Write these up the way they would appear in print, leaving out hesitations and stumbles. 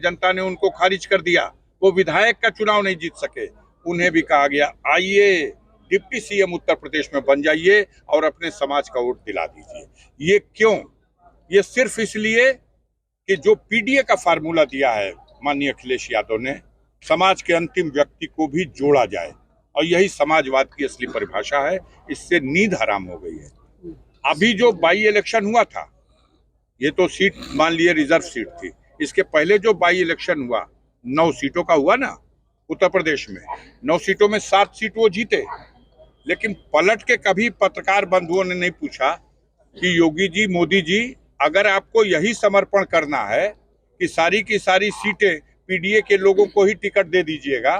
जनता ने उनको खारिज कर दिया, वो विधायक का चुनाव नहीं जीत सके। उन्हें भी कहा गया आइए डिप्टी सीएम उत्तर प्रदेश में बन जाइए और अपने समाज का वोट दिला दीजिए। ये क्यों? ये सिर्फ इसलिए कि जो पीडीए का फार्मूला दिया है माननीय अखिलेश यादव ने, समाज के अंतिम व्यक्ति को भी जोड़ा जाए, और यही समाजवाद की असली परिभाषा है। इससे नींद हराम हो गई है। अभी जो बाई इलेक्शन हुआ था, ये तो सीट मान लिए रिजर्व सीट थी। इसके पहले जो बाई इलेक्शन हुआ 9 सीटों का हुआ ना उत्तर प्रदेश में, 9 सीटों में 7 सीट वो जीते। लेकिन पलट के कभी पत्रकार बंधुओं ने नहीं पूछा कि योगी जी, मोदी जी, अगर आपको यही समर्पण करना है कि सारी की सारी सीटें पीडीए के लोगों को ही टिकट दे दीजिएगा,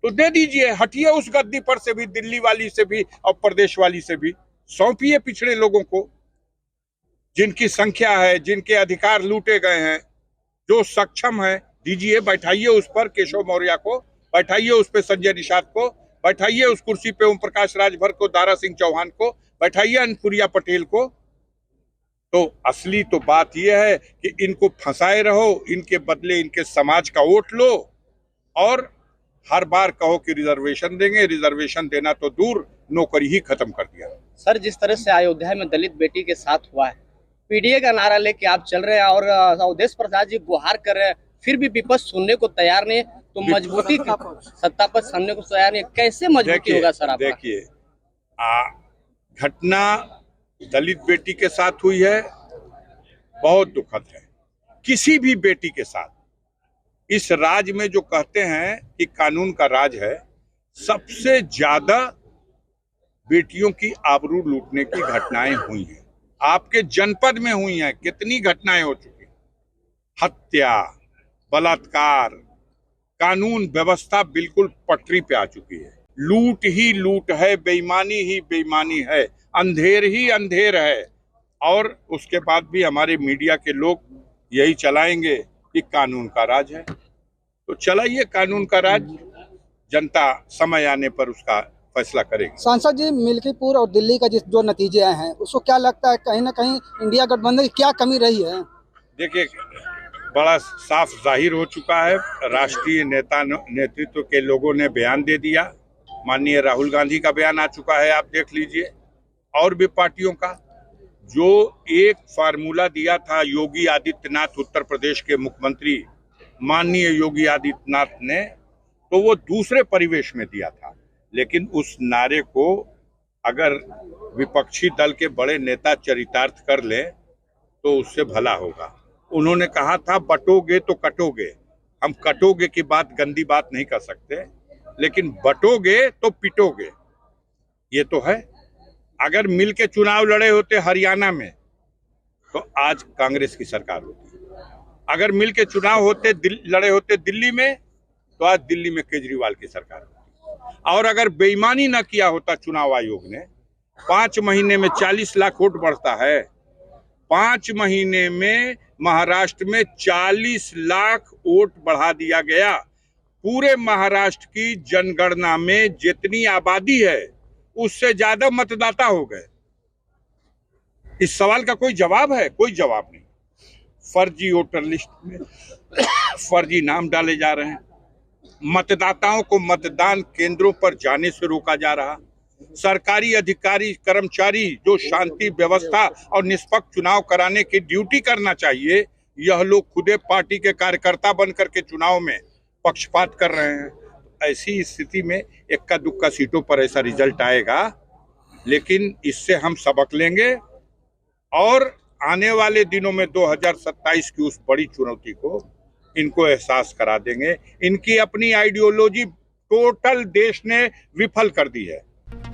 तो दे दीजिए, हटिए उस गद्दी पर से भी, दिल्ली वाली से भी और प्रदेश वाली से भी, सौंपिए पिछड़े लोगों को, जिनकी संख्या है, जिनके अधिकार लूटे गए हैं, जो सक्षम है, दीजिए, बैठाइए उस पर केशव मौर्य को, बैठाइए उस पर संजय निषाद को, बैठाइए उस कुर्सी पे ओम प्रकाश राजभर को, दारा सिंह चौहान को, बैठाइए अनुप्रिया पटेल को। तो असली तो बात यह है कि इनको फंसाए रहो, इनके बदले इनके समाज का वोट लो, और हर बार कहो कि रिजर्वेशन देंगे। रिजर्वेशन देना तो दूर, नौकरी ही खत्म कर दिया। सर, जिस तरह से अयोध्या में दलित बेटी के साथ हुआ है, पीडीए का नारा लेके आप चल रहे हैं और अवधेश प्रसाद जी गुहार कर रहे हैं, फिर भी विपक्ष सुनने को तैयार नहीं, तो मजबूती सत्ता पर सामने को तैयार नहीं, कैसे मजबूती होगा सर? देखिए, घटना दलित बेटी के साथ हुई है, बहुत दुखद है। किसी भी बेटी के साथ, इस राज में जो कहते हैं कि कानून का राज है, सबसे ज्यादा बेटियों की आबरू लूटने की घटनाएं हुई हैं। आपके जनपद में हुई हैं, कितनी घटनाएं हो चुकी, हत्या, बलात्कार, कानून व्यवस्था बिल्कुल पटरी पे आ चुकी है। लूट ही लूट है, बेईमानी ही बेईमानी है, अंधेर ही अंधेर है। और उसके बाद भी हमारे मीडिया के लोग यही चलाएंगे कि कानून का राज है। तो चलाइए कानून का राज, जनता समय आने पर उसका फैसला करेगी। सांसद जी, मिल्कीपुर और दिल्ली का जो नतीजे आए हैं, उसको क्या लगता है, कहीं ना कहीं इंडिया गठबंधन की क्या कमी रही है? देखिए, बड़ा साफ जाहिर हो चुका है। राष्ट्रीय नेतृत्व के लोगों ने बयान दे दिया। माननीय राहुल गांधी का बयान आ चुका है, आप देख लीजिए, और भी पार्टियों का। जो एक फार्मूला दिया था योगी आदित्यनाथ, उत्तर प्रदेश के मुख्यमंत्री माननीय योगी आदित्यनाथ ने, तो वो दूसरे परिवेश में दिया था। लेकिन उस नारे को अगर विपक्षी दल के बड़े नेता चरितार्थ कर ले तो उससे भला होगा। उन्होंने कहा था बटोगे तो कटोगे। हम कटोगे की बात, गंदी बात नहीं कर सकते, लेकिन बटोगे तो पिटोगे, ये तो है। अगर मिल के चुनाव लड़े होते हरियाणा में तो आज कांग्रेस की सरकार होती। अगर मिल के चुनाव लड़े होते दिल्ली में तो आज दिल्ली में केजरीवाल की सरकार होती। और अगर बेईमानी न किया होता चुनाव आयोग ने, 5 महीने में 40 लाख वोट बढ़ता है। 5 महीने में महाराष्ट्र में 40 लाख वोट बढ़ा दिया गया। पूरे महाराष्ट्र की जनगणना में जितनी आबादी है उससे ज्यादा मतदाता हो गए। इस सवाल का कोई जवाब है? कोई जवाब नहीं। फर्जी वोटर लिस्ट में फर्जी नाम डाले जा रहे हैं। मतदाताओं को मतदान केंद्रों पर जाने से रोका जा रहा। सरकारी अधिकारी कर्मचारी जो शांति व्यवस्था और निष्पक्ष चुनाव कराने की ड्यूटी करना चाहिए, यह लोग खुदे पार्टी के कार्यकर्ता बनकर के चुनाव में पक्षपात कर रहे हैं। ऐसी स्थिति में इक्का दुक्का सीटों पर ऐसा रिजल्ट आएगा, लेकिन इससे हम सबक लेंगे और आने वाले दिनों में 2027 की उस बड़ी चुनौती को इनको एहसास करा देंगे। इनकी अपनी आइडियोलॉजी टोटल देश ने विफल कर दी है।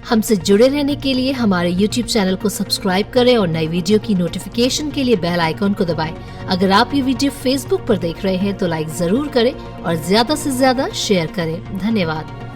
हमसे जुड़े रहने के लिए हमारे YouTube चैनल को सब्सक्राइब करें और नई वीडियो की नोटिफिकेशन के लिए बेल आइकॉन को दबाएं। अगर आप ये वीडियो Facebook पर देख रहे हैं तो लाइक जरूर करें और ज्यादा से ज्यादा शेयर करें। धन्यवाद।